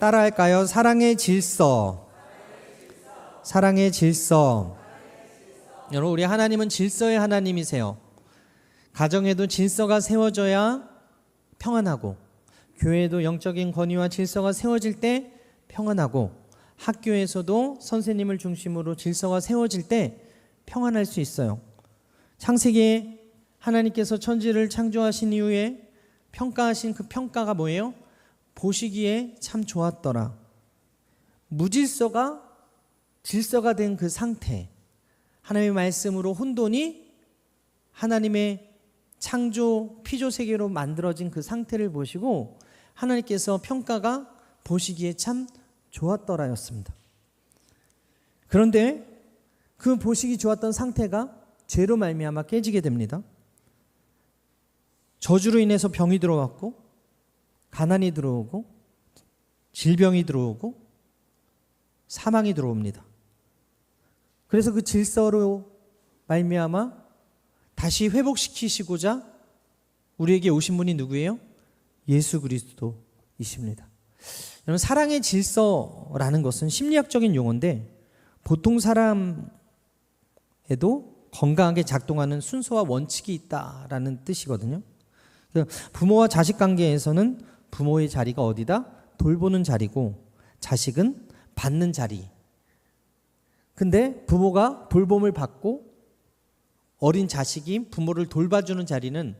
따라할까요? 사랑의 질서. 사랑의 질서. 여러분, 우리 하나님은 질서의 하나님이세요. 가정에도 질서가 세워져야 평안하고, 교회에도 영적인 권위와 질서가 세워질 때 평안하고, 학교에서도 선생님을 중심으로 질서가 세워질 때 평안할 수 있어요. 창세기에 하나님께서 천지를 창조하신 이후에 평가하신 그 평가가 뭐예요? 보시기에 참 좋았더라. 무질서가 질서가 된 그 상태, 하나님의 말씀으로 혼돈이 하나님의 창조 피조 세계로 만들어진 그 상태를 보시고 하나님께서 평가가 보시기에 참 좋았더라였습니다. 그런데 그 보시기 좋았던 상태가 죄로 말미암아 깨지게 됩니다. 저주로 인해서 병이 들어왔고, 가난이 들어오고, 질병이 들어오고, 사망이 들어옵니다. 그래서 그 질서로 말미암아 다시 회복시키시고자 우리에게 오신 분이 누구예요? 예수 그리스도이십니다. 여러분, 사랑의 질서라는 것은 심리학적인 용어인데 보통 사람에도 건강하게 작동하는 순서와 원칙이 있다라는 뜻이거든요. 부모와 자식 관계에서는 부모의 자리가 어디다? 돌보는 자리고, 자식은 받는 자리. 근데 부모가 돌봄을 받고 어린 자식이 부모를 돌봐주는 자리는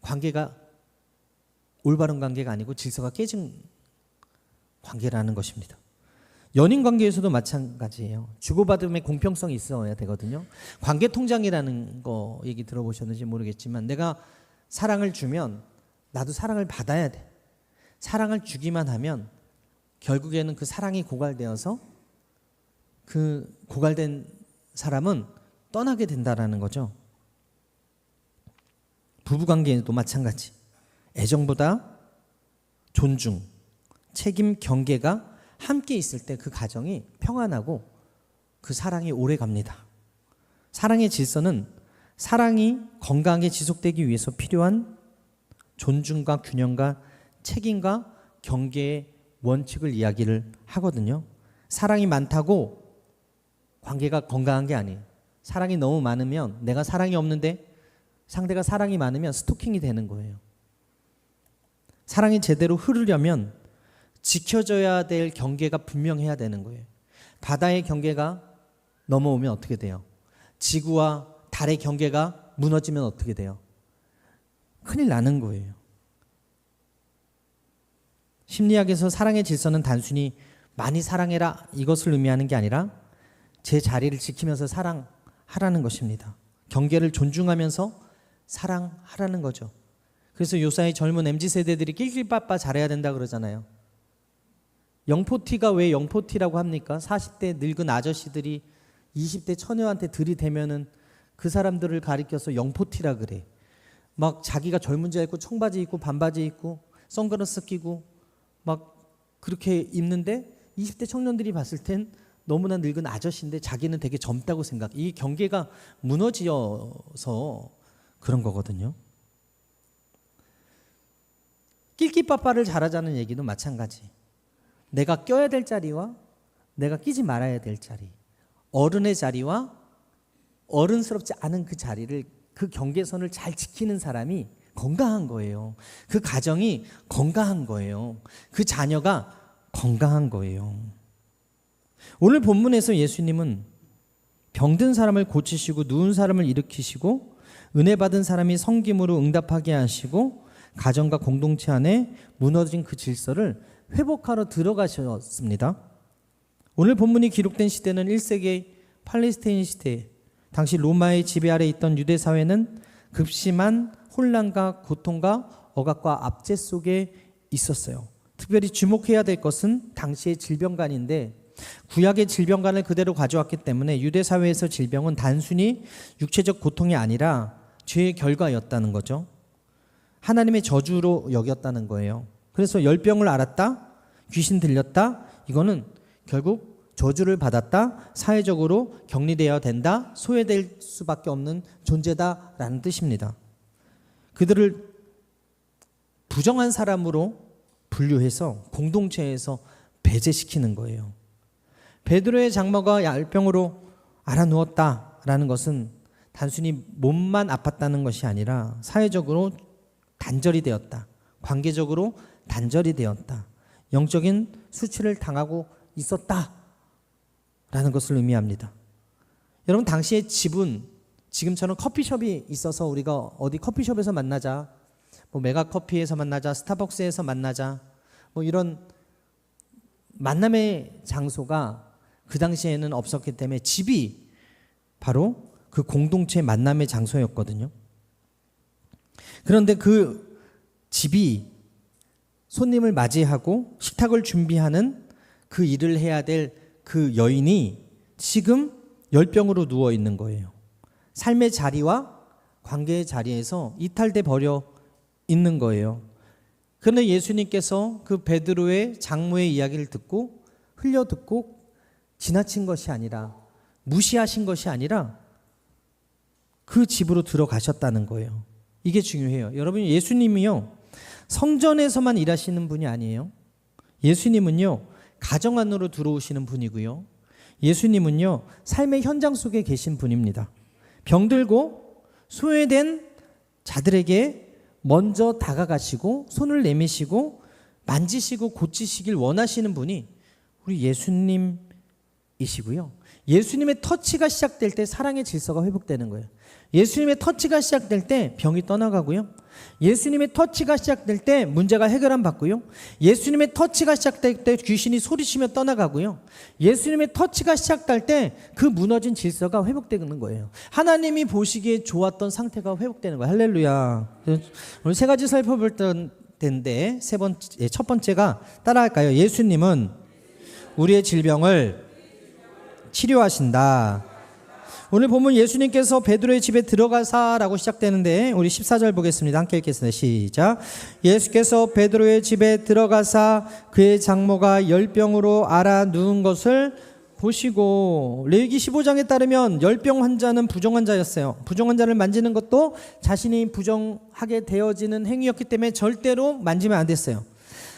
관계가 올바른 관계가 아니고 질서가 깨진 관계라는 것입니다. 연인 관계에서도 마찬가지예요. 주고받음의 공평성이 있어야 되거든요. 관계 통장이라는 거 얘기 들어보셨는지 모르겠지만, 내가 사랑을 주면 나도 사랑을 받아야 돼. 사랑을 주기만 하면 결국에는 그 사랑이 고갈되어서 그 고갈된 사람은 떠나게 된다라는 거죠. 부부관계에도 마찬가지. 애정보다 존중, 책임, 경계가 함께 있을 때 그 가정이 평안하고 그 사랑이 오래 갑니다. 사랑의 질서는 사랑이 건강하게 지속되기 위해서 필요한 존중과 균형과 책임과 경계의 원칙을 이야기를 하거든요. 사랑이 많다고 관계가 건강한 게 아니에요. 사랑이 너무 많으면, 내가 사랑이 없는데 상대가 사랑이 많으면 스토킹이 되는 거예요. 사랑이 제대로 흐르려면 지켜져야 될 경계가 분명해야 되는 거예요. 바다의 경계가 넘어오면 어떻게 돼요? 지구와 달의 경계가 무너지면 어떻게 돼요? 큰일 나는 거예요. 심리학에서 사랑의 질서는 단순히 많이 사랑해라 이것을 의미하는 게 아니라 제 자리를 지키면서 사랑하라는 것입니다. 경계를 존중하면서 사랑하라는 거죠. 그래서 요사이 젊은 MZ세대들이 낄낄빠빠 잘해야 된다 그러잖아요. 영포티가 왜 영포티라고 합니까? 40대 늙은 아저씨들이 20대 처녀한테 들이대면은 그 사람들을 가리켜서 영포티라 그래. 막 자기가 젊은 줄 알고 청바지 입고 반바지 입고 선글라스 끼고 막 그렇게 입는데 20대 청년들이 봤을 땐 너무나 늙은 아저씨인데 자기는 되게 젊다고 생각. 이 경계가 무너져서 그런 거거든요. 낄끼빠빠를 잘하자는 얘기도 마찬가지. 내가 껴야 될 자리와 내가 끼지 말아야 될 자리, 어른의 자리와 어른스럽지 않은 그 자리를, 그 경계선을 잘 지키는 사람이 건강한 거예요. 그 가정이 건강한 거예요. 그 자녀가 건강한 거예요. 오늘 본문에서 예수님은 병든 사람을 고치시고 누운 사람을 일으키시고 은혜 받은 사람이 섬김으로 응답하게 하시고 가정과 공동체 안에 무너진 그 질서를 회복하러 들어가셨습니다. 오늘 본문이 기록된 시대는 1세기 팔레스타인 시대, 당시 로마의 지배 아래 있던 유대 사회는 급심한 혼란과 고통과 억압과 압제 속에 있었어요. 특별히 주목해야 될 것은 당시의 질병관인데, 구약의 질병관을 그대로 가져왔기 때문에 유대 사회에서 질병은 단순히 육체적 고통이 아니라 죄의 결과였다는 거죠. 하나님의 저주로 여겼다는 거예요. 그래서 열병을 앓았다, 귀신 들렸다, 이거는 결국 저주를 받았다, 사회적으로 격리되어야 된다, 소외될 수밖에 없는 존재다라는 뜻입니다. 그들을 부정한 사람으로 분류해서 공동체에서 배제시키는 거예요. 베드로의 장모가 열병으로 앓아누웠다라는 것은 단순히 몸만 아팠다는 것이 아니라 사회적으로 단절이 되었다. 관계적으로 단절이 되었다. 영적인 수치를 당하고 있었다라는 것을 의미합니다. 여러분, 당시의 집은 지금처럼 커피숍이 있어서 우리가 어디 커피숍에서 만나자, 뭐 메가커피에서 만나자, 스타벅스에서 만나자, 뭐 이런 만남의 장소가 그 당시에는 없었기 때문에 집이 바로 그 공동체 만남의 장소였거든요. 그런데 그 집이 손님을 맞이하고 식탁을 준비하는 그 일을 해야 될 그 여인이 지금 열병으로 누워 있는 거예요. 삶의 자리와 관계의 자리에서 이탈돼 버려 있는 거예요. 그런데 예수님께서 그 베드로의 장모의 이야기를 듣고 흘려듣고 지나친 것이 아니라, 무시하신 것이 아니라 그 집으로 들어가셨다는 거예요. 이게 중요해요. 여러분, 예수님이요 성전에서만 일하시는 분이 아니에요. 예수님은요 가정 안으로 들어오시는 분이고요. 예수님은요 삶의 현장 속에 계신 분입니다. 병들고 소외된 자들에게 먼저 다가가시고 손을 내미시고 만지시고 고치시길 원하시는 분이 우리 예수님이시고요. 예수님의 터치가 시작될 때 사랑의 질서가 회복되는 거예요. 예수님의 터치가 시작될 때 병이 떠나가고요. 예수님의 터치가 시작될 때 문제가 해결함 받고요. 예수님의 터치가 시작될 때 귀신이 소리치며 떠나가고요. 예수님의 터치가 시작될 때 그 무너진 질서가 회복되는 거예요. 하나님이 보시기에 좋았던 상태가 회복되는 거예요. 할렐루야. 오늘 세 가지 살펴볼 텐데 첫 번째가 따라할까요? 예수님은 우리의 질병을 치료하신다. 오늘 보면 예수님께서 베드로의 집에 들어가사라고 시작되는데 우리 14절 보겠습니다. 함께 읽겠습니다. 시작. 예수께서 베드로의 집에 들어가사 그의 장모가 열병으로 앓아 누운 것을 보시고, 레위기 15장에 따르면 열병 환자는 부정환자였어요. 부정환자를 만지는 것도 자신이 부정하게 되어지는 행위였기 때문에 절대로 만지면 안 됐어요.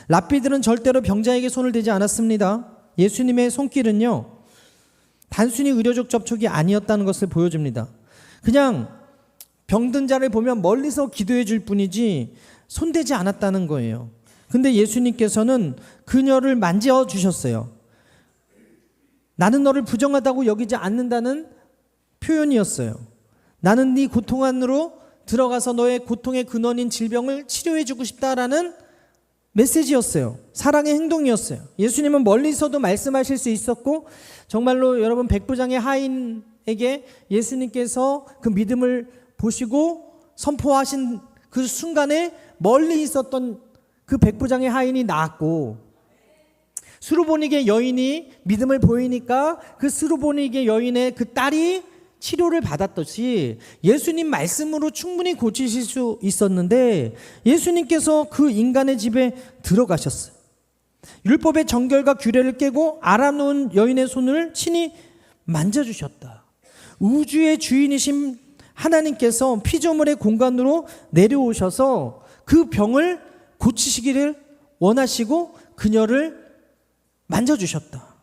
랍비들은 절대로 병자에게 손을 대지 않았습니다. 예수님의 손길은요 단순히 의료적 접촉이 아니었다는 것을 보여줍니다. 그냥 병든 자를 보면 멀리서 기도해 줄 뿐이지 손대지 않았다는 거예요. 근데 예수님께서는 그녀를 만져 주셨어요. 나는 너를 부정하다고 여기지 않는다는 표현이었어요. 나는 네 고통 안으로 들어가서 너의 고통의 근원인 질병을 치료해 주고 싶다라는 메시지였어요. 사랑의 행동이었어요. 예수님은 멀리서도 말씀하실 수 있었고, 정말로 여러분 백부장의 하인에게 예수님께서 그 믿음을 보시고 선포하신 그 순간에 멀리 있었던 그 백부장의 하인이 나았고, 수르보니게 여인이 믿음을 보이니까 그 수르보니게 여인의 그 딸이 치료를 받았듯이 예수님 말씀으로 충분히 고치실 수 있었는데 예수님께서 그 인간의 집에 들어가셨어요. 율법의 정결과 규례를 깨고 알아놓은 여인의 손을 친히 만져주셨다. 우주의 주인이신 하나님께서 피조물의 공간으로 내려오셔서 그 병을 고치시기를 원하시고 그녀를 만져주셨다.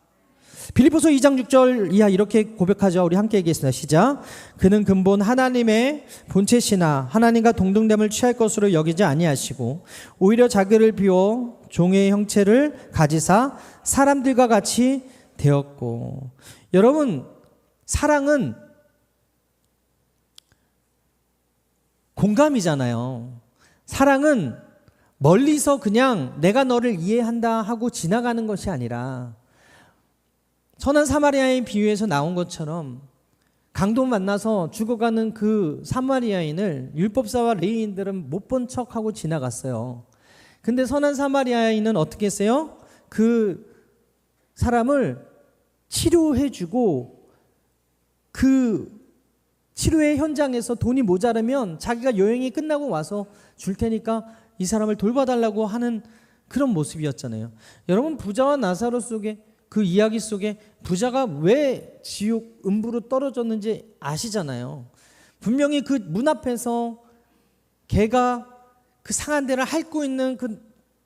빌립보서 2장 6절 이하 이렇게 고백하죠. 우리 함께 얘기했습니다. 시작. 그는 근본 하나님의 본체시나 하나님과 동등됨을 취할 것으로 여기지 아니하시고 오히려 자기를 비워 종의 형체를 가지사 사람들과 같이 되었고. 여러분, 사랑은 공감이잖아요. 사랑은 멀리서 그냥 내가 너를 이해한다 하고 지나가는 것이 아니라 선한 사마리아인 비유에서 나온 것처럼 강도 만나서 죽어가는 그 사마리아인을 율법사와 레위인들은 못 본 척하고 지나갔어요. 근데 선한 사마리아인은 어떻게 했어요? 그 사람을 치료해주고 그 치료의 현장에서 돈이 모자라면 자기가 여행이 끝나고 와서 줄 테니까 이 사람을 돌봐달라고 하는 그런 모습이었잖아요. 여러분, 부자와 나사로 속에 그 이야기 속에 부자가 왜 지옥 음부로 떨어졌는지 아시잖아요. 분명히 그 문 앞에서 개가 그 상한 데를 핥고 있는 그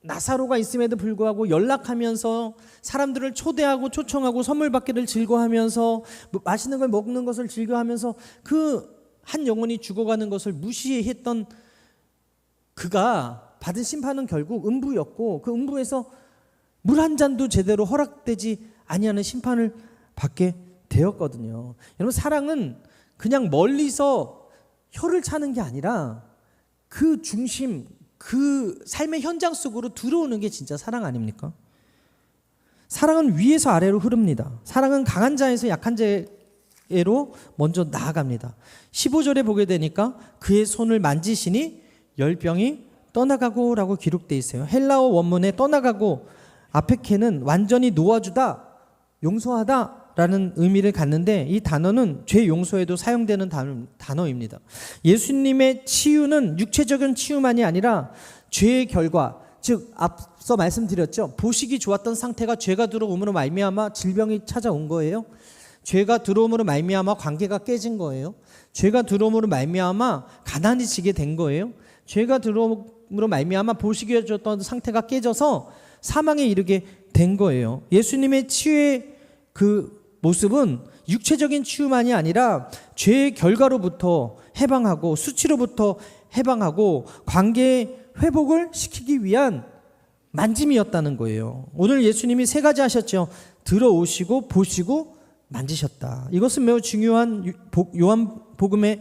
나사로가 있음에도 불구하고 연락하면서 사람들을 초대하고 초청하고 선물 받기를 즐거워하면서 맛있는 걸 먹는 것을 즐겨하면서 그 한 영혼이 죽어가는 것을 무시했던 그가 받은 심판은 결국 음부였고, 그 음부에서 물 한 잔도 제대로 허락되지 아니하는 심판을 받게 되었거든요. 여러분, 사랑은 그냥 멀리서 혀를 차는 게 아니라 그 중심, 그 삶의 현장 속으로 들어오는 게 진짜 사랑 아닙니까? 사랑은 위에서 아래로 흐릅니다. 사랑은 강한 자에서 약한 자로 먼저 나아갑니다. 15절에 보게 되니까 그의 손을 만지시니 열병이 떠나가고 라고 기록되어 있어요. 헬라어 원문에 떠나가고 아페케는 완전히 놓아주다, 용서하다 라는 의미를 갖는데, 이 단어는 죄 용서에도 사용되는 단어입니다. 예수님의 치유는 육체적인 치유만이 아니라 죄의 결과, 즉 앞서 말씀드렸죠. 보시기 좋았던 상태가 죄가 들어옴으로 말미암아 질병이 찾아온 거예요. 죄가 들어옴으로 말미암아 관계가 깨진 거예요. 죄가 들어옴으로 말미암아 가난이 지게 된 거예요. 죄가 들어옴으로 말미암아 보시기에 좋았던 상태가 깨져서 사망에 이르게 된 거예요. 예수님의 치유의 그 모습은 육체적인 치유만이 아니라 죄의 결과로부터 해방하고 수치로부터 해방하고 관계의 회복을 시키기 위한 만짐이었다는 거예요. 오늘 예수님이 세 가지 하셨죠. 들어오시고 보시고 만지셨다. 이것은 매우 중요한 요한복음의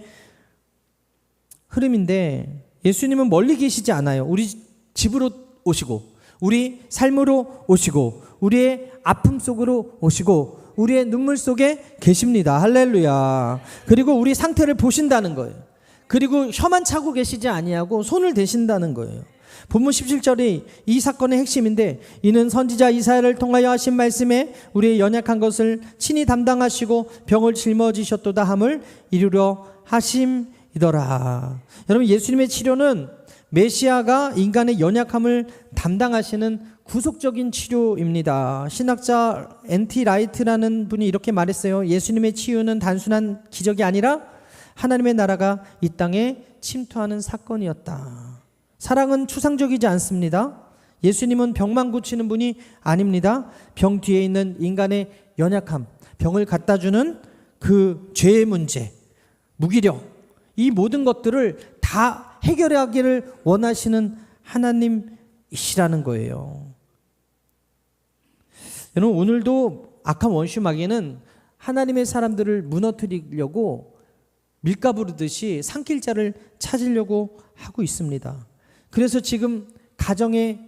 흐름인데, 예수님은 멀리 계시지 않아요. 우리 집으로 오시고, 우리 삶으로 오시고, 우리의 아픔 속으로 오시고, 우리의 눈물 속에 계십니다. 할렐루야. 그리고 우리 상태를 보신다는 거예요. 그리고 혀만 차고 계시지 아니하고 손을 대신다는 거예요. 본문 17절이 이 사건의 핵심인데, 이는 선지자 이사야를 통하여 하신 말씀에 우리의 연약한 것을 친히 담당하시고 병을 짊어지셨도다 함을 이루려 하심이더라. 여러분, 예수님의 치료는 메시아가 인간의 연약함을 담당하시는 구속적인 치료입니다. 신학자 N.T. 라이트라는 분이 이렇게 말했어요. 예수님의 치유는 단순한 기적이 아니라 하나님의 나라가 이 땅에 침투하는 사건이었다. 사랑은 추상적이지 않습니다. 예수님은 병만 고치는 분이 아닙니다. 병 뒤에 있는 인간의 연약함, 병을 갖다주는 그 죄의 문제, 무기력, 이 모든 것들을 다 해결하기를 원하시는 하나님이시라는 거예요. 여러분, 오늘도 악한 원수 마귀는 하나님의 사람들을 무너뜨리려고 밀가부르듯이 산길자를 찾으려고 하고 있습니다. 그래서 지금 가정에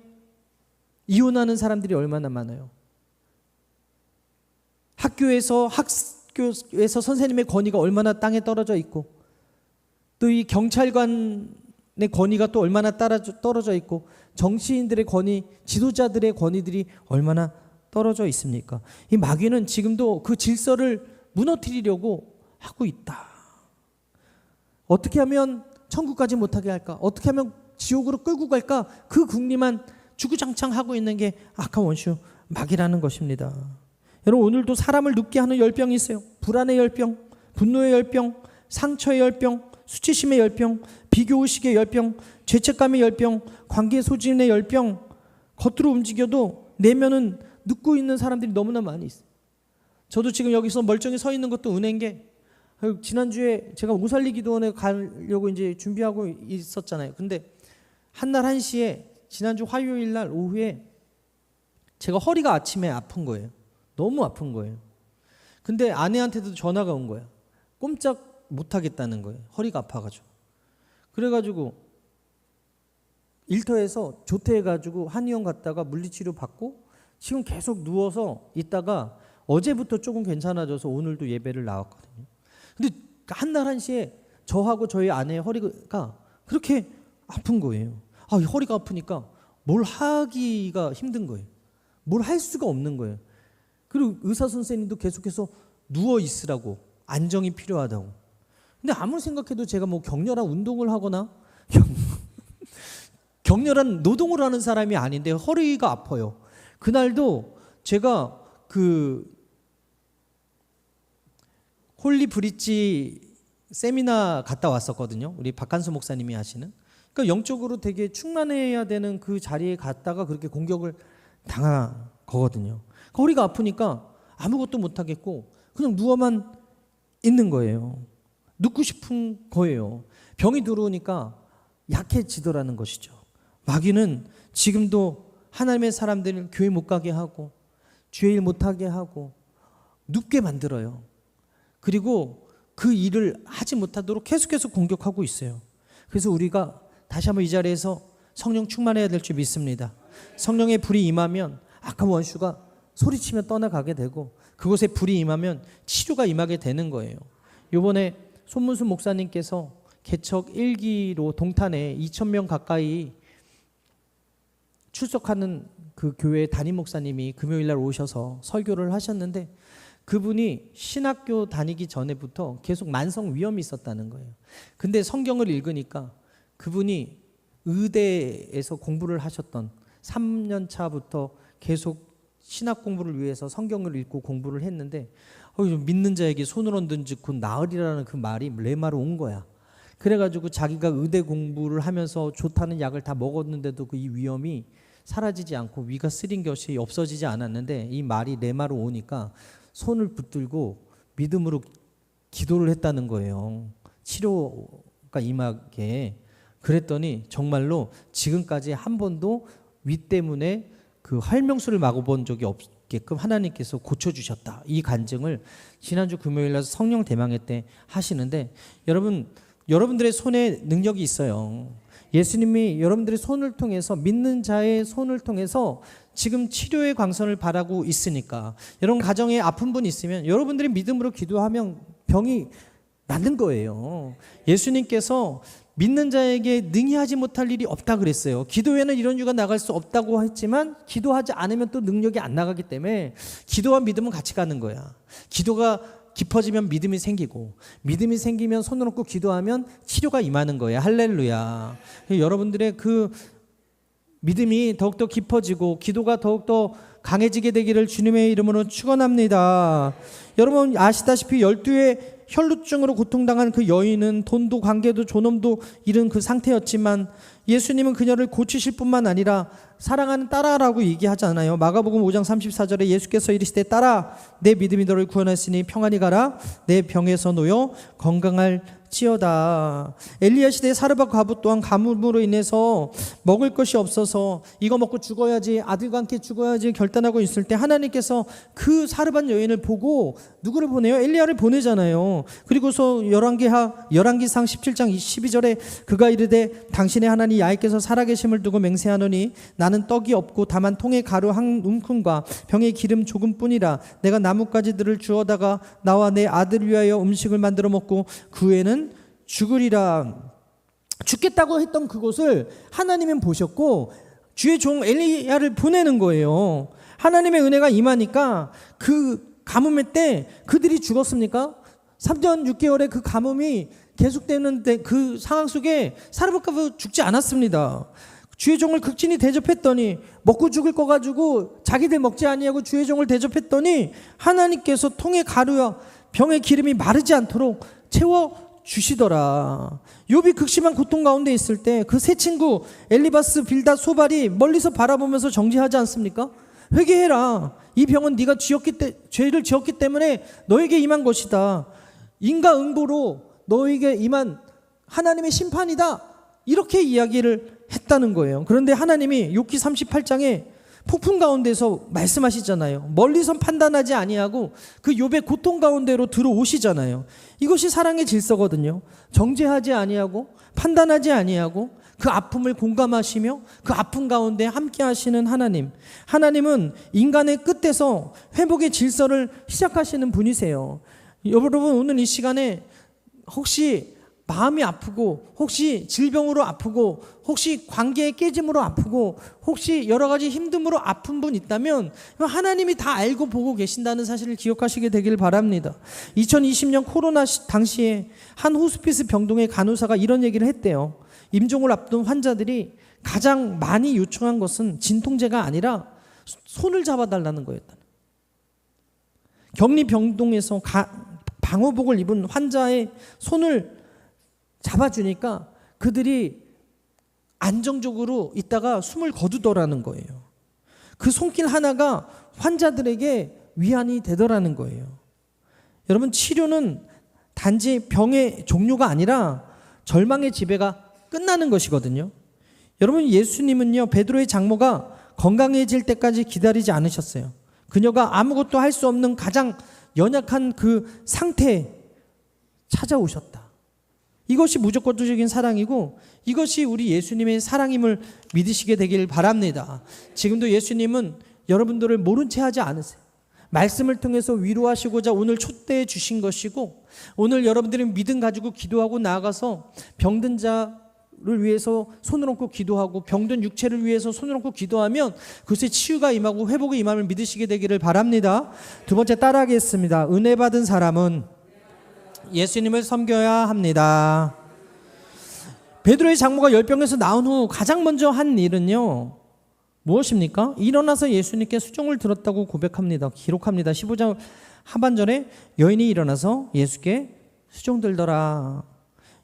이혼하는 사람들이 얼마나 많아요. 학교에서 선생님의 권위가 얼마나 땅에 떨어져 있고, 또 이 경찰관의 권위가 또 얼마나 떨어져 있고, 정치인들의 권위, 지도자들의 권위들이 얼마나 떨어져 있습니까? 이 마귀는 지금도 그 질서를 무너뜨리려고 하고 있다. 어떻게 하면 천국까지 못하게 할까? 어떻게 하면 지옥으로 끌고 갈까? 그 궁리만 주구장창 하고 있는 게 악한 원수 마귀라는 것입니다. 여러분, 오늘도 사람을 눕게 하는 열병이 있어요. 불안의 열병, 분노의 열병, 상처의 열병, 수치심의 열병, 비교의식의 열병, 죄책감의 열병, 관계 소진의 열병. 겉으로 움직여도 내면은 눕고 있는 사람들이 너무나 많이 있어요. 저도 지금 여기서 멀쩡히 서 있는 것도 은혜인 게, 지난주에 제가 우살리 기도원에 가려고 이제 준비하고 있었잖아요. 근데 한날 1시에 지난주 화요일 날 오후에 제가 허리가 아침에 아픈 거예요. 너무 아픈 거예요. 근데 아내한테도 전화가 온 거예요. 꼼짝 못 하겠다는 거예요. 허리가 아파가지고. 그래가지고 일터에서 조퇴해가지고 한의원 갔다가 물리치료 받고 지금 계속 누워서 있다가 어제부터 조금 괜찮아져서 오늘도 예배를 나왔거든요. 근데 한날 1시에 저하고 저희 아내의 허리가 그렇게 아픈 거예요. 허리가 아프니까 뭘 하기가 힘든 거예요. 뭘 할 수가 없는 거예요. 그리고 의사 선생님도 계속해서 누워 있으라고, 안정이 필요하다고. 근데 아무리 생각해도 제가 뭐 격렬한 운동을 하거나 격렬한 노동을 하는 사람이 아닌데 허리가 아파요. 그날도 제가 그 홀리 브릿지 세미나 갔다 왔었거든요. 우리 박한수 목사님이 하시는. 그러니까 영적으로 되게 충만해야 되는 그 자리에 갔다가 그렇게 공격을 당한 거거든요. 허리가 아프니까 아무것도 못하겠고 그냥 누워만 있는 거예요. 눕고 싶은 거예요. 병이 들어오니까 약해지더라는 것이죠. 마귀는 지금도 하나님의 사람들을 교회 못 가게 하고 주일 못 하게 하고 눕게 만들어요. 그리고 그 일을 하지 못하도록 계속해서 공격하고 있어요. 그래서 우리가 다시 한번 이 자리에서 성령 충만해야 될 줄 믿습니다. 성령의 불이 임하면 악한 원수가 소리치며 떠나가게 되고 그곳에 불이 임하면 치료가 임하게 되는 거예요. 이번에 손문수 목사님께서 개척 1기로 동탄에 2,000명 가까이 출석하는 그 교회 담임 목사님이 금요일날 오셔서 설교를 하셨는데 그분이 신학교 다니기 전에부터 계속 만성 위염이 있었다는 거예요. 근데 성경을 읽으니까 그분이 의대에서 공부를 하셨던 3년 차부터 계속 신학 공부를 위해서 성경을 읽고 공부를 했는데 믿는 자에게 손을 얹은 즉 곧 나으리라는 그 말이 레마로 온 거야. 그래가지고 자기가 의대 공부를 하면서 좋다는 약을 다 먹었는데도 그 이 위염이 사라지지 않고 위가 쓰린 것이 없어지지 않았는데 이 말이 레마로 오니까 손을 붙들고 믿음으로 기도를 했다는 거예요. 치료가 임하게. 그랬더니 정말로 지금까지 한 번도 위 때문에 그 활명수를 막아본 적이 없게끔 하나님께서 고쳐주셨다. 이 간증을 지난주 금요일날 성령 대망회 때 하시는데 여러분들의 손에 능력이 있어요. 예수님이 여러분들의 손을 통해서 믿는 자의 손을 통해서 지금 치료의 광선을 바라고 있으니까 여러분 가정에 아픈 분 있으면 여러분들이 믿음으로 기도하면 병이 낫는 거예요. 예수님께서 믿는 자에게 능히 하지 못할 일이 없다 그랬어요. 기도에는 이런 이유가 나갈 수 없다고 했지만 기도하지 않으면 또 능력이 안 나가기 때문에 기도와 믿음은 같이 가는 거야. 기도가 깊어지면 믿음이 생기고 믿음이 생기면 손을 얹고 기도하면 치료가 임하는 거예요. 할렐루야. 여러분들의 그 믿음이 더욱더 깊어지고 기도가 더욱더 강해지게 되기를 주님의 이름으로 축원합니다. 여러분 아시다시피 12의 혈루증으로 고통당한 그 여인은 돈도 관계도 존엄도 잃은 그 상태였지만 예수님은 그녀를 고치실 뿐만 아니라 사랑하는 딸아라고 얘기하잖아요. 마가복음 5장 34절에 예수께서 이르시되 딸아 내 믿음이 너를 구원했으니 평안히 가라 내 병에서 놓여 건강할지어다. 엘리야 시대의 사르밧 과부 또한 가뭄으로 인해서 먹을 것이 없어서 이거 먹고 죽어야지 아들과 함께 죽어야지 결단하고 있을 때 하나님께서 그 사르밧 여인을 보고 누구를 보내요? 엘리야를 보내잖아요. 그리고서 열왕기상 17장 12절에 그가 이르되 당신의 하나님 야훼께서 살아계심을 두고 맹세하노니 나는 떡이 없고 다만 통에 가루 한 움큼과 병에 기름 조금뿐이라 내가 나뭇가지들을 주워다가 나와 내 아들 위하여 음식을 만들어 먹고 그 후에는 죽으리라. 죽겠다고 했던 그곳을 하나님은 보셨고 주의 종 엘리야를 보내는 거예요. 하나님의 은혜가 임하니까 그 가뭄의 때 그들이 죽었습니까? 3년 6개월의 그 가뭄이 계속되는데 그 상황 속에 사르밧 과부 죽지 않았습니다. 주의 종을 극진히 대접했더니 먹고 죽을 거 가지고 자기들 먹지 아니하고 주의 종을 대접했더니 하나님께서 통의 가루와 병의 기름이 마르지 않도록 채워 주시더라. 욥이 극심한 고통 가운데 있을 때 그 세 친구 엘리바스 빌닷 소발이 멀리서 바라보면서 정죄하지 않습니까? 회개해라. 이 병은 네가 죄를 지었기 때문에 너에게 임한 것이다. 인과응보로 너에게 임한 하나님의 심판이다. 이렇게 이야기를 했다는 거예요. 그런데 하나님이 욥기 38장에 폭풍 가운데서 말씀하시잖아요. 멀리서 판단하지 아니하고 그 욥의 고통 가운데로 들어오시잖아요. 이것이 사랑의 질서거든요. 정죄하지 아니하고 판단하지 아니하고 그 아픔을 공감하시며 그 아픔 가운데 함께 하시는 하나님. 하나님은 인간의 끝에서 회복의 질서를 시작하시는 분이세요. 여러분 오늘 이 시간에 혹시 마음이 아프고 혹시 질병으로 아프고 혹시 관계의 깨짐으로 아프고 혹시 여러 가지 힘듦으로 아픈 분 있다면 하나님이 다 알고 보고 계신다는 사실을 기억하시게 되길 바랍니다. 2020년 코로나 당시에 한 호스피스 병동의 간호사가 이런 얘기를 했대요. 임종을 앞둔 환자들이 가장 많이 요청한 것은 진통제가 아니라 손을 잡아달라는 거였다. 격리 병동에서 방호복을 입은 환자의 손을 잡아주니까 그들이 안정적으로 있다가 숨을 거두더라는 거예요. 그 손길 하나가 환자들에게 위안이 되더라는 거예요. 여러분, 치료는 단지 병의 종료가 아니라 절망의 지배가 끝나는 것이거든요. 여러분, 예수님은요, 베드로의 장모가 건강해질 때까지 기다리지 않으셨어요. 그녀가 아무것도 할 수 없는 가장 연약한 그 상태에 찾아오셨다. 이것이 무조건적인 사랑이고 이것이 우리 예수님의 사랑임을 믿으시게 되길 바랍니다. 지금도 예수님은 여러분들을 모른 채 하지 않으세요. 말씀을 통해서 위로하시고자 오늘 초대해 주신 것이고, 오늘 여러분들이 믿음 가지고 기도하고 나아가서 병든 자를 위해서 손을 얹고 기도하고 병든 육체를 위해서 손을 얹고 기도하면 그것에 치유가 임하고 회복이 임함을 믿으시게 되기를 바랍니다. 두 번째 따라하겠습니다. 은혜 받은 사람은 예수님을 섬겨야 합니다. 베드로의 장모가 열병에서 나온 후 가장 먼저 한 일은요, 무엇입니까? 일어나서 예수님께 수종을 들었다고 고백합니다. 기록합니다. 15장 하반절에 여인이 일어나서 예수께 수종 들더라.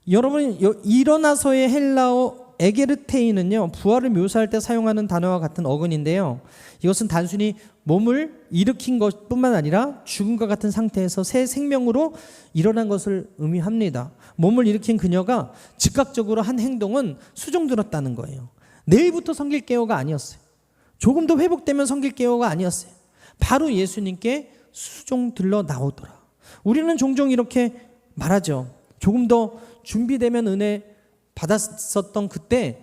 여러분, 일어나서의 헬라어 에게르테이는요, 부활을 묘사할 때 사용하는 단어와 같은 어근인데요, 이것은 단순히 몸을 일으킨 것뿐만 아니라 죽음과 같은 상태에서 새 생명으로 일어난 것을 의미합니다. 몸을 일으킨 그녀가 즉각적으로 한 행동은 수종 들었다는 거예요. 내일부터 섬길게요가 아니었어요. 조금 더 회복되면 섬길게요가 아니었어요. 바로 예수님께 수종 들러 나오더라. 우리는 종종 이렇게 말하죠. 조금 더 준비되면 은혜 받았었던 그때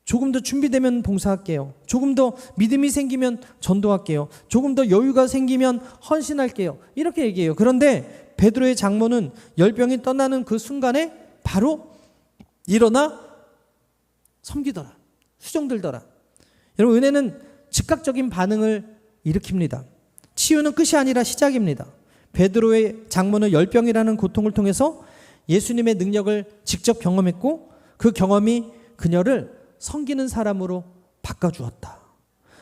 조금 더 준비되면 봉사할게요. 조금 더 믿음이 생기면 전도할게요. 조금 더 여유가 생기면 헌신할게요. 이렇게 얘기해요. 그런데 베드로의 장모는 열병이 떠나는 그 순간에 바로 일어나 섬기더라. 수종들더라. 여러분, 은혜는 즉각적인 반응을 일으킵니다. 치유는 끝이 아니라 시작입니다. 베드로의 장모는 열병이라는 고통을 통해서 예수님의 능력을 직접 경험했고 그 경험이 그녀를 섬기는 사람으로 바꿔주었다.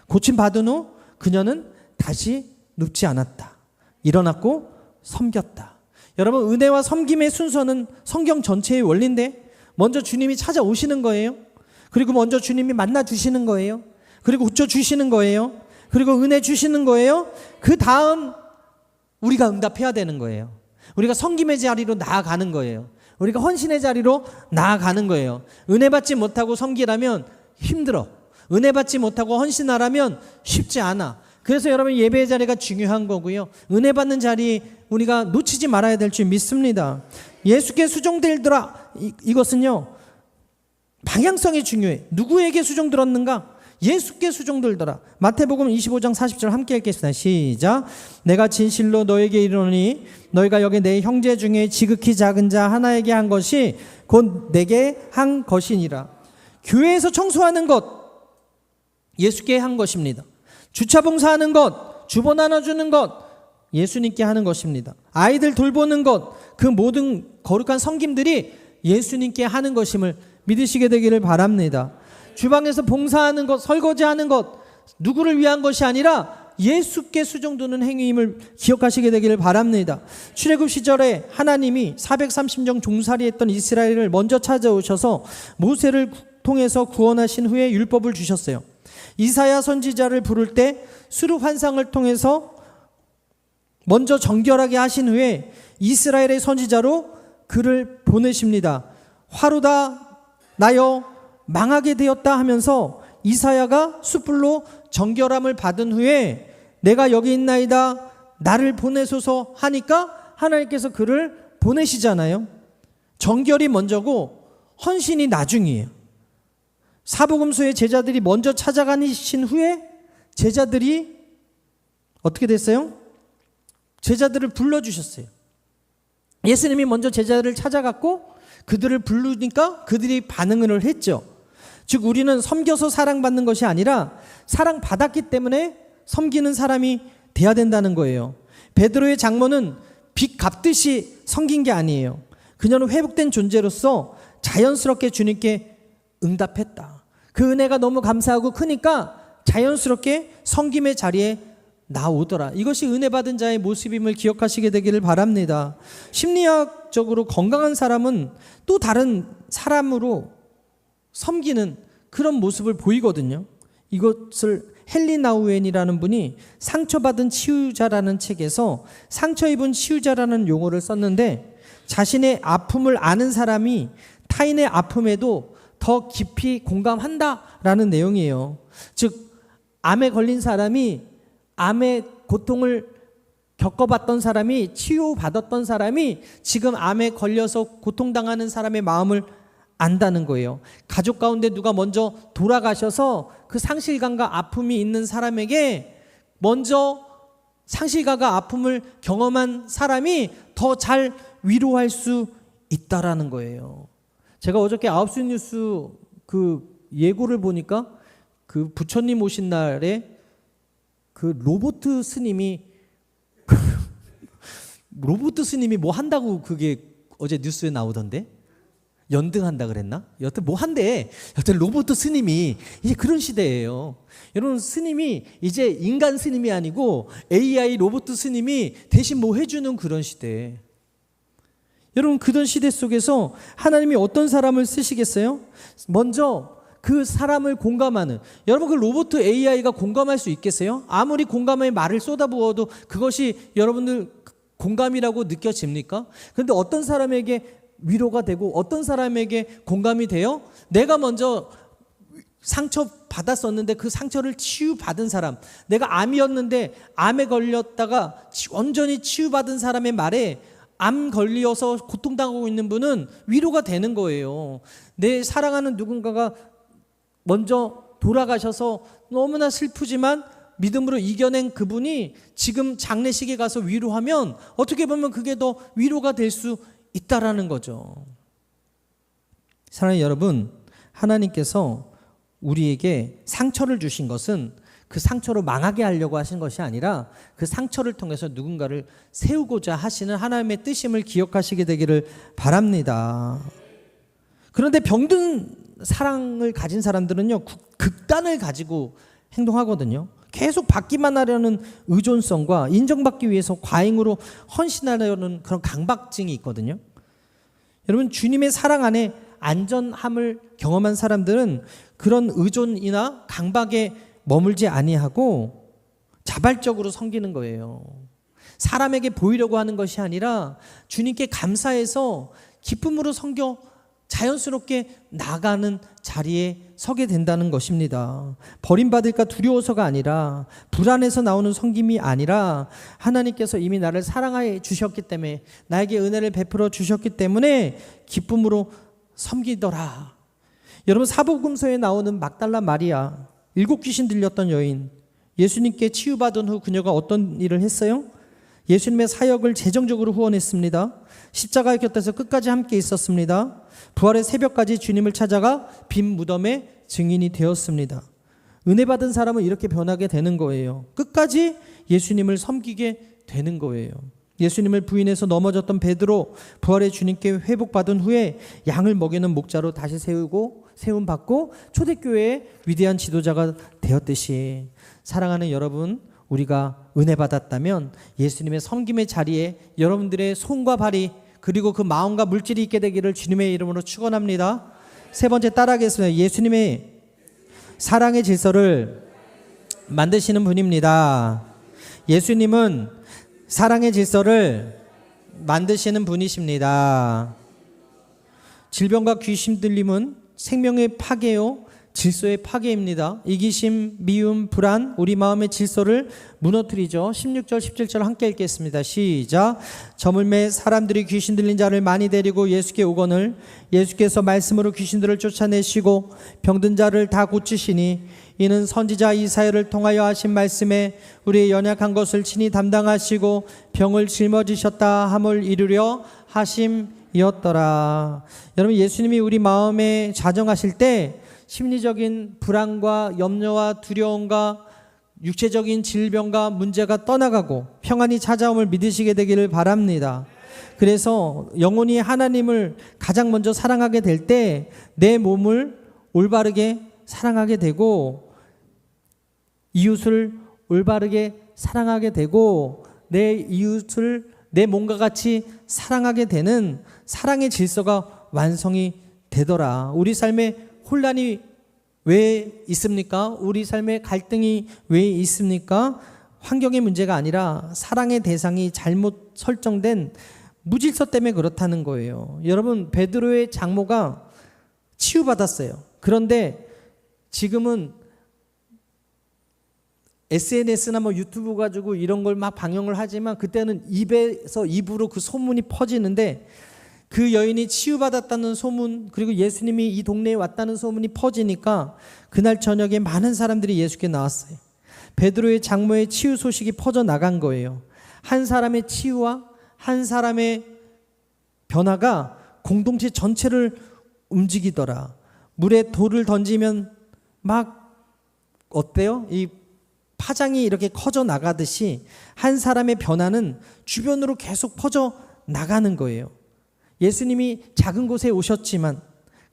고침받은 후 그녀는 다시 눕지 않았다. 일어났고 섬겼다. 여러분, 은혜와 섬김의 순서는 성경 전체의 원리인데 먼저 주님이 찾아오시는 거예요. 그리고 먼저 주님이 만나 주시는 거예요. 그리고 고쳐 주시는 거예요. 그리고 은혜 주시는 거예요. 그 다음 우리가 응답해야 되는 거예요. 우리가 섬김의 자리로 나아가는 거예요. 우리가 헌신의 자리로 나아가는 거예요. 은혜 받지 못하고 섬기라면 힘들어. 은혜 받지 못하고 헌신하라면 쉽지 않아. 그래서 여러분, 예배의 자리가 중요한 거고요. 은혜 받는 자리 우리가 놓치지 말아야 될 줄 믿습니다. 예수께 수종들더라. 이것은요, 방향성이 중요해. 누구에게 수종 들었는가? 예수께 수종 들더라. 마태복음 25장 40절 함께 읽겠습니다. 시작. 내가 진실로 너에게 이르노니 너희가 여기 내 형제 중에 지극히 작은 자 하나에게 한 것이 곧 내게 한 것이니라. 교회에서 청소하는 것 예수께 한 것입니다. 주차 봉사하는 것, 주보 나눠주는 것 예수님께 하는 것입니다. 아이들 돌보는 것, 그 모든 거룩한 섬김들이 예수님께 하는 것임을 믿으시게 되기를 바랍니다. 주방에서 봉사하는 것, 설거지하는 것 누구를 위한 것이 아니라 예수께 수종드는 행위임을 기억하시게 되기를 바랍니다. 출애굽 시절에 하나님이 430년 종살이했던 이스라엘을 먼저 찾아오셔서 모세를 통해서 구원하신 후에 율법을 주셨어요. 이사야 선지자를 부를 때 수르 환상을 통해서 먼저 정결하게 하신 후에 이스라엘의 선지자로 그를 보내십니다. 화로다 나여 망하게 되었다 하면서 이사야가 숯불로 정결함을 받은 후에 내가 여기 있나이다 나를 보내소서 하니까 하나님께서 그를 보내시잖아요. 정결이 먼저고 헌신이 나중이에요. 사복음서의 제자들이 먼저 찾아가신 후에 제자들이 어떻게 됐어요? 제자들을 불러주셨어요. 예수님이 먼저 제자들을 찾아갔고 그들을 부르니까 그들이 반응을 했죠. 즉 우리는 섬겨서 사랑받는 것이 아니라 사랑받았기 때문에 섬기는 사람이 돼야 된다는 거예요. 베드로의 장모는 빚 갚듯이 섬긴 게 아니에요. 그녀는 회복된 존재로서 자연스럽게 주님께 응답했다. 그 은혜가 너무 감사하고 크니까 자연스럽게 섬김의 자리에 나오더라. 이것이 은혜 받은 자의 모습임을 기억하시게 되기를 바랍니다. 심리학적으로 건강한 사람은 또 다른 사람으로 섬기는 그런 모습을 보이거든요. 이것을 헨리 나우엔이라는 분이 상처받은 치유자라는 책에서 상처 입은 치유자라는 용어를 썼는데, 자신의 아픔을 아는 사람이 타인의 아픔에도 더 깊이 공감한다라는 내용이에요. 즉, 암에 걸린 사람이, 암의 고통을 겪어봤던 사람이, 치유받았던 사람이 지금 암에 걸려서 고통당하는 사람의 마음을 안다는 거예요. 가족 가운데 누가 먼저 돌아가셔서 그 상실감과 아픔이 있는 사람에게 먼저 상실감과 아픔을 경험한 사람이 더 잘 위로할 수 있다라는 거예요. 제가 어저께 9시 뉴스 그 예고를 보니까 그 부처님 오신 날에 그 로보트 스님이 뭐 한다고 그게 어제 뉴스에 나오던데? 연등한다 그랬나? 여튼 뭐 한대. 여튼 로봇 스님이 이제 그런 시대예요. 여러분, 스님이 이제 인간 스님이 아니고 AI 로봇 스님이 대신 뭐 해주는 그런 시대. 여러분, 그런 시대 속에서 하나님이 어떤 사람을 쓰시겠어요? 먼저 그 사람을 공감하는, 여러분 그 로봇 AI가 공감할 수 있겠어요? 아무리 공감의 말을 쏟아부어도 그것이 여러분들 공감이라고 느껴집니까? 그런데 어떤 사람에게 위로가 되고 어떤 사람에게 공감이 돼요? 내가 먼저 상처 받았었는데 그 상처를 치유받은 사람, 내가 암이었는데 암에 걸렸다가 완전히 치유받은 사람의 말에 암 걸려서 고통당하고 있는 분은 위로가 되는 거예요. 내 사랑하는 누군가가 먼저 돌아가셔서 너무나 슬프지만 믿음으로 이겨낸 그분이 지금 장례식에 가서 위로하면 어떻게 보면 그게 더 위로가 될 수 있다라는 거죠. 사랑하는 여러분, 하나님께서 우리에게 상처를 주신 것은 그 상처로 망하게 하려고 하신 것이 아니라 그 상처를 통해서 누군가를 세우고자 하시는 하나님의 뜻임을 기억하시게 되기를 바랍니다. 그런데 병든 사랑을 가진 사람들은요, 극단을 가지고 행동하거든요. 계속 받기만 하려는 의존성과 인정받기 위해서 과잉으로 헌신하려는 그런 강박증이 있거든요. 여러분, 주님의 사랑 안에 안전함을 경험한 사람들은 그런 의존이나 강박에 머물지 아니하고 자발적으로 섬기는 거예요. 사람에게 보이려고 하는 것이 아니라 주님께 감사해서 기쁨으로 섬겨 자연스럽게 나가는 자리에 서게 된다는 것입니다. 버림받을까 두려워서가 아니라, 불안해서 나오는 섬김이 아니라, 하나님께서 이미 나를 사랑해 주셨기 때문에, 나에게 은혜를 베풀어 주셨기 때문에 기쁨으로 섬기더라. 여러분, 사복음서에 나오는 막달라 마리아, 7 귀신 들렸던 여인, 예수님께 치유받은 후 그녀가 어떤 일을 했어요? 예수님의 사역을 재정적으로 후원했습니다. 십자가의 곁에서 끝까지 함께 있었습니다. 부활의 새벽까지 주님을 찾아가 빈 무덤의 증인이 되었습니다. 은혜 받은 사람은 이렇게 변하게 되는 거예요. 끝까지 예수님을 섬기게 되는 거예요. 예수님을 부인해서 넘어졌던 베드로, 부활의 주님께 회복받은 후에 양을 먹이는 목자로 다시 세움받고 초대교회의 위대한 지도자가 되었듯이, 사랑하는 여러분, 우리가 은혜 받았다면 예수님의 섬김의 자리에 여러분들의 손과 발이, 그리고 그 마음과 물질이 있게 되기를 주님의 이름으로 축원합니다. 세 번째 따라하겠습니다. 예수님의 사랑의 질서를 만드시는 분입니다. 예수님은 사랑의 질서를 만드시는 분이십니다. 질병과 귀신 들림은 생명의 파괴요, 질서의 파괴입니다. 이기심, 미움, 불안, 우리 마음의 질서를 무너뜨리죠. 16절, 17절 함께 읽겠습니다. 시작. 저물매 사람들이 귀신 들린 자를 많이 데리고 예수께 오거늘 예수께서 말씀으로 귀신들을 쫓아내시고 병든 자를 다 고치시니, 이는 선지자 이사야를 통하여 하신 말씀에 우리의 연약한 것을 친히 담당하시고 병을 짊어지셨다 함을 이루려 하심이었더라. 여러분, 예수님이 우리 마음에 자정하실 때 심리적인 불안과 염려와 두려움과 육체적인 질병과 문제가 떠나가고 평안이 찾아옴을 믿으시게 되기를 바랍니다. 그래서 영혼이 하나님을 가장 먼저 사랑하게 될 때 내 몸을 올바르게 사랑하게 되고, 이웃을 올바르게 사랑하게 되고, 내 이웃을 내 몸과 같이 사랑하게 되는 사랑의 질서가 완성이 되더라. 우리 삶에 혼란이 왜 있습니까? 우리 삶에 갈등이 왜 있습니까? 환경의 문제가 아니라 사랑의 대상이 잘못 설정된 무질서 때문에 그렇다는 거예요. 여러분, 베드로의 장모가 치유받았어요. 그런데 지금은 SNS나 뭐 유튜브 가지고 이런 걸 막 방영을 하지만, 그때는 입에서 입으로 그 소문이 퍼지는데, 그 여인이 치유받았다는 소문, 그리고 예수님이 이 동네에 왔다는 소문이 퍼지니까 그날 저녁에 많은 사람들이 예수께 나왔어요. 베드로의 장모의 치유 소식이 퍼져나간 거예요. 한 사람의 치유와 한 사람의 변화가 공동체 전체를 움직이더라. 물에 돌을 던지면 막 어때요? 이 파장이 이렇게 커져 나가듯이 한 사람의 변화는 주변으로 계속 퍼져 나가는 거예요. 예수님이 작은 곳에 오셨지만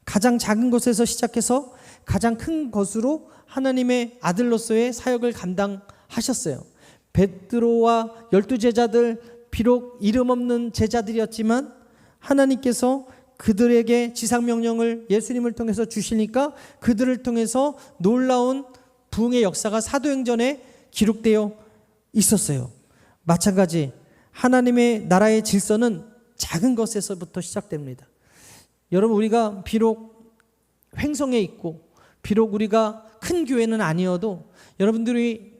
가장 작은 곳에서 시작해서 가장 큰 것으로 하나님의 아들로서의 사역을 감당하셨어요. 베드로와 12제자들, 비록 이름 없는 제자들이었지만 하나님께서 그들에게 지상명령을 예수님을 통해서 주시니까 그들을 통해서 놀라운 부흥의 역사가 사도행전에 기록되어 있었어요. 마찬가지 하나님의 나라의 질서는 작은 것에서부터 시작됩니다. 여러분, 우리가 비록 횡성에 있고 비록 우리가 큰 교회는 아니어도 여러분들이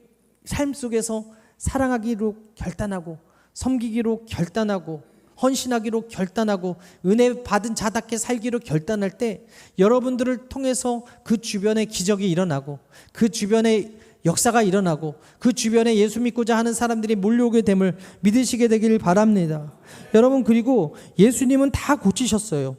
삶 속에서 사랑하기로 결단하고 섬기기로 결단하고 헌신하기로 결단하고 은혜 받은 자답게 살기로 결단할 때 여러분들을 통해서 그 주변에 기적이 일어나고 그 주변에 역사가 일어나고 그 주변에 예수 믿고자 하는 사람들이 몰려오게 됨을 믿으시게 되길 바랍니다. 여러분, 그리고 예수님은 다 고치셨어요.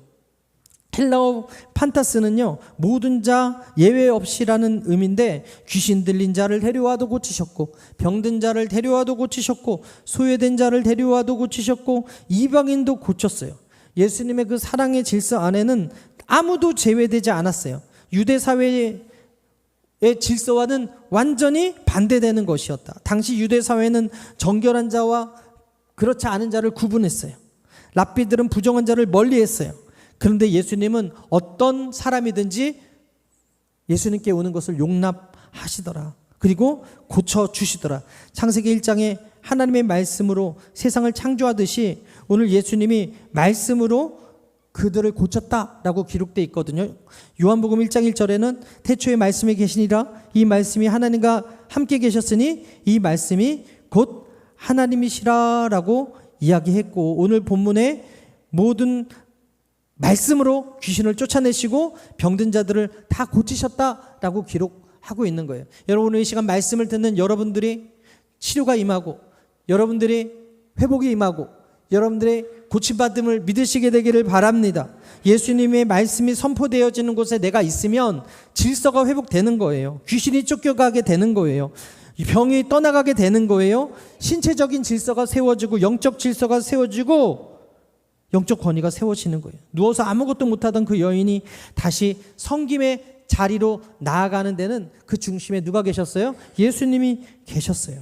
헬라어 판타스는요, 모든 자 예외 없이라는 의미인데, 귀신 들린 자를 데려와도 고치셨고 병든 자를 데려와도 고치셨고 소외된 자를 데려와도 고치셨고 이방인도 고쳤어요. 예수님의 그 사랑의 질서 안에는 아무도 제외되지 않았어요. 유대 사회의 질서와는 완전히 반대되는 것이었다. 당시 유대 사회는 정결한 자와 그렇지 않은 자를 구분했어요. 랍비들은 부정한 자를 멀리했어요. 그런데 예수님은 어떤 사람이든지 예수님께 오는 것을 용납하시더라. 그리고 고쳐주시더라. 창세기 1장에 하나님의 말씀으로 세상을 창조하듯이 오늘 예수님이 말씀으로 그들을 고쳤다라고 기록되어 있거든요. 요한복음 1장 1절에는 태초에 말씀이 계시니라, 이 말씀이 하나님과 함께 계셨으니 이 말씀이 곧 하나님이시라라고 이야기했고, 오늘 본문에 모든 말씀으로 귀신을 쫓아내시고 병든 자들을 다 고치셨다라고 기록하고 있는 거예요. 여러분, 오늘 이 시간 말씀을 듣는 여러분들이 치료가 임하고 여러분들이 회복이 임하고 여러분들의 고침받음을 믿으시게 되기를 바랍니다. 예수님의 말씀이 선포되어지는 곳에 내가 있으면 질서가 회복되는 거예요. 귀신이 쫓겨가게 되는 거예요. 병이 떠나가게 되는 거예요. 신체적인 질서가 세워지고 영적 질서가 세워지고 영적 권위가 세워지는 거예요. 누워서 아무것도 못하던 그 여인이 다시 섬김의 자리로 나아가는 데는 그 중심에 누가 계셨어요? 예수님이 계셨어요.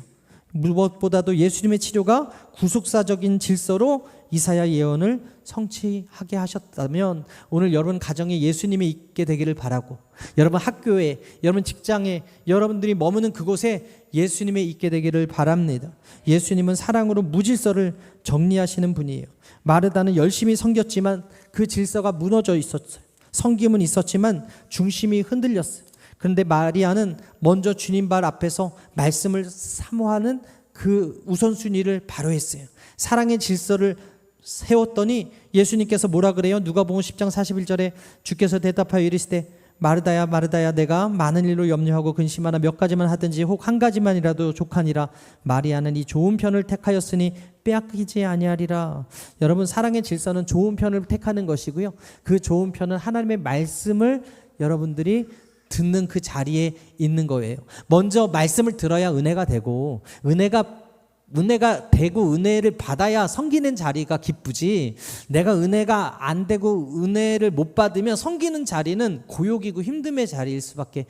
무엇보다도 예수님의 치료가 구속사적인 질서로 이사야 예언을 성취하게 하셨다면 오늘 여러분 가정에 예수님이 있게 되기를 바라고, 여러분 학교에, 여러분 직장에, 여러분들이 머무는 그곳에 예수님이 있게 되기를 바랍니다. 예수님은 사랑으로 무질서를 정리하시는 분이에요. 마르다는 열심히 섬겼지만 그 질서가 무너져 있었어요. 섬김은 있었지만 중심이 흔들렸어요. 그런데 마리아는 먼저 주님 발 앞에서 말씀을 사모하는 그 우선순위를 바로 했어요. 사랑의 질서를 세웠더니 예수님께서 뭐라 그래요? 누가복음 10장 41절에 주께서 대답하여 이르시되 마르다야 마르다야, 내가 많은 일로 염려하고 근심하나 몇 가지만 하든지 혹 한 가지만이라도 족하니라. 마리아는 이 좋은 편을 택하였으니 빼앗기지 아니하리라. 여러분, 사랑의 질서는 좋은 편을 택하는 것이고요, 그 좋은 편은 하나님의 말씀을 여러분들이 듣는 그 자리에 있는 거예요. 먼저 말씀을 들어야 은혜가 되고, 은혜가 되고 은혜를 받아야 섬기는 자리가 기쁘지, 내가 은혜가 안 되고 은혜를 못 받으면 섬기는 자리는 고욕이고 힘듦의 자리일 수밖에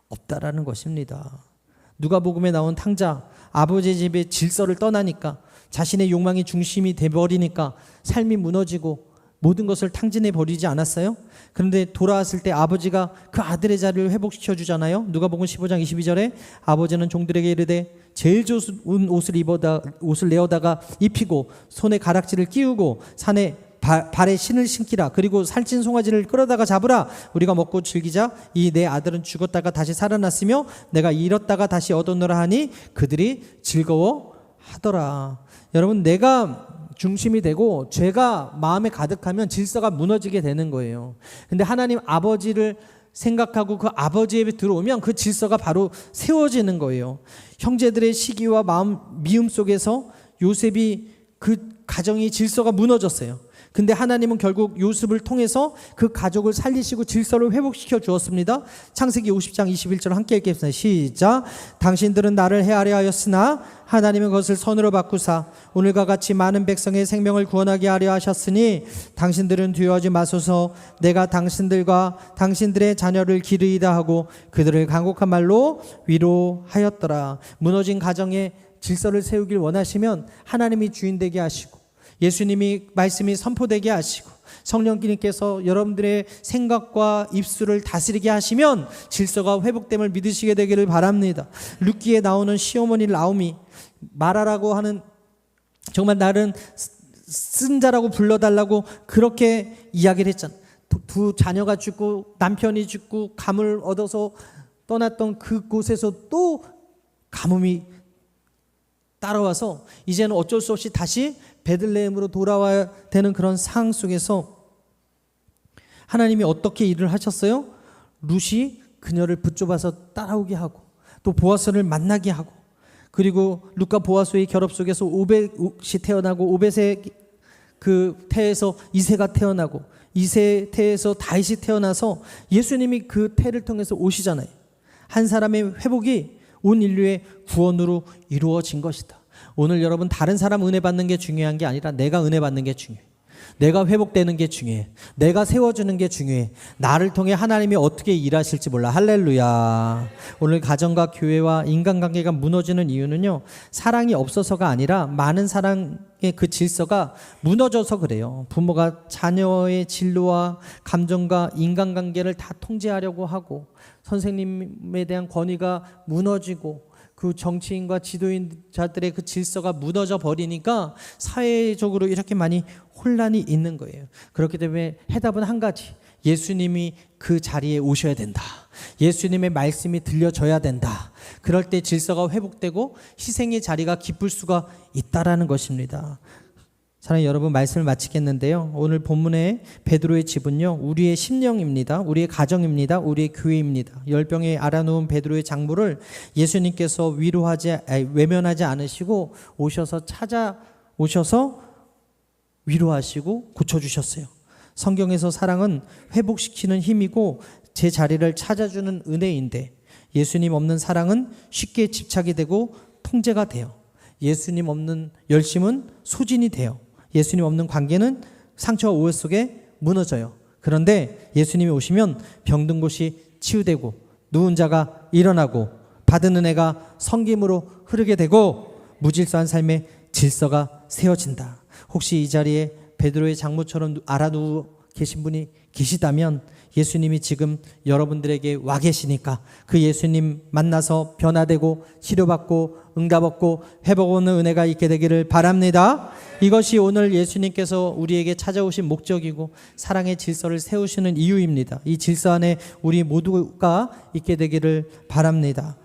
없다라는 것입니다. 누가복음에 나온 탕자, 아버지 집의 질서를 떠나니까, 자신의 욕망이 중심이 돼버리니까 삶이 무너지고 모든 것을 탕진해 버리지 않았어요? 그런데 돌아왔을 때 아버지가 그 아들의 자리를 회복시켜 주잖아요. 누가복음 15장 22절에 아버지는 종들에게 이르되 제일 좋은 옷을 내어다가 입히고 손에 가락지를 끼우고 산에 발에 신을 신기라. 그리고 살찐 송아지를 끌어다가 잡으라. 우리가 먹고 즐기자. 이 내 아들은 죽었다가 다시 살아났으며 내가 잃었다가 다시 얻었노라 하니 그들이 즐거워하더라. 여러분, 내가 중심이 되고 죄가 마음에 가득하면 질서가 무너지게 되는 거예요. 근데 하나님 아버지를 생각하고 그 아버지에 들어오면 그 질서가 바로 세워지는 거예요. 형제들의 시기와 마음 미움 속에서 요셉이 그 가정이 질서가 무너졌어요. 근데 하나님은 결국 요셉을 통해서 그 가족을 살리시고 질서를 회복시켜 주었습니다. 창세기 50장 21절 함께 읽겠습니다. 시작. 당신들은 나를 해하려 하였으나 하나님은 그것을 선으로 바꾸사 오늘과 같이 많은 백성의 생명을 구원하게 하려 하셨으니 당신들은 두려워하지 마소서. 내가 당신들과 당신들의 자녀를 기르이다 하고 그들을 간곡한 말로 위로하였더라. 무너진 가정에 질서를 세우길 원하시면 하나님이 주인 되게 하시고 예수님이 말씀이 선포되게 하시고 성령님께서 여러분들의 생각과 입술을 다스리게 하시면 질서가 회복됨을 믿으시게 되기를 바랍니다. 룻기에 나오는 시어머니 나오미, 말하라고 하는, 정말 나는 쓴 자라고 불러달라고 그렇게 이야기를 했잖아. 두 자녀가 죽고 남편이 죽고 감을 얻어서 떠났던 그곳에서 또 가뭄이 따라와서 이제는 어쩔 수 없이 다시 베들레헴으로 돌아와야 되는 그런 상황 속에서 하나님이 어떻게 일을 하셨어요? 룻이 그녀를 붙잡아서 따라오게 하고 또 보아스를 만나게 하고, 그리고 룻과 보아스의 결합 속에서 오벳이 태어나고 오벳의 그 태에서 이새가 태어나고 이새 태에서 다윗이 태어나서 예수님이 그 태를 통해서 오시잖아요. 한 사람의 회복이 온 인류의 구원으로 이루어진 것이다. 오늘 여러분, 다른 사람 은혜 받는 게 중요한 게 아니라 내가 은혜 받는 게 중요해. 내가 회복되는 게 중요해. 내가 세워주는 게 중요해. 나를 통해 하나님이 어떻게 일하실지 몰라. 할렐루야. 오늘 가정과 교회와 인간관계가 무너지는 이유는요, 사랑이 없어서가 아니라 많은 사랑의 그 질서가 무너져서 그래요. 부모가 자녀의 진로와 감정과 인간관계를 다 통제하려고 하고, 선생님에 대한 권위가 무너지고, 그 정치인과 지도인자들의 그 질서가 무너져 버리니까 사회적으로 이렇게 많이 혼란이 있는 거예요. 그렇기 때문에 해답은 한 가지. 예수님이 그 자리에 오셔야 된다. 예수님의 말씀이 들려져야 된다. 그럴 때 질서가 회복되고 희생의 자리가 깊을 수가 있다라는 것입니다. 사랑하는 여러분, 말씀을 마치겠는데요. 오늘 본문의 베드로의 집은요, 우리의 심령입니다. 우리의 가정입니다. 우리의 교회입니다. 열병에 알아놓은 베드로의 장부를 예수님께서 외면하지 않으시고 찾아오셔서 위로하시고 고쳐주셨어요. 성경에서 사랑은 회복시키는 힘이고 제 자리를 찾아주는 은혜인데, 예수님 없는 사랑은 쉽게 집착이 되고 통제가 돼요. 예수님 없는 열심은 소진이 돼요. 예수님 없는 관계는 상처와 오해 속에 무너져요. 그런데 예수님이 오시면 병든 곳이 치유되고 누운 자가 일어나고 받은 은혜가 성김으로 흐르게 되고 무질서한 삶의 질서가 세워진다. 혹시 이 자리에 베드로의 장모처럼 알아누워 계신 분이 계시다면 예수님이 지금 여러분들에게 와 계시니까 그 예수님 만나서 변화되고 치료받고 응답 얻고 회복 얻는 은혜가 있게 되기를 바랍니다. 이것이 오늘 예수님께서 우리에게 찾아오신 목적이고 사랑의 질서를 세우시는 이유입니다. 이 질서 안에 우리 모두가 있게 되기를 바랍니다.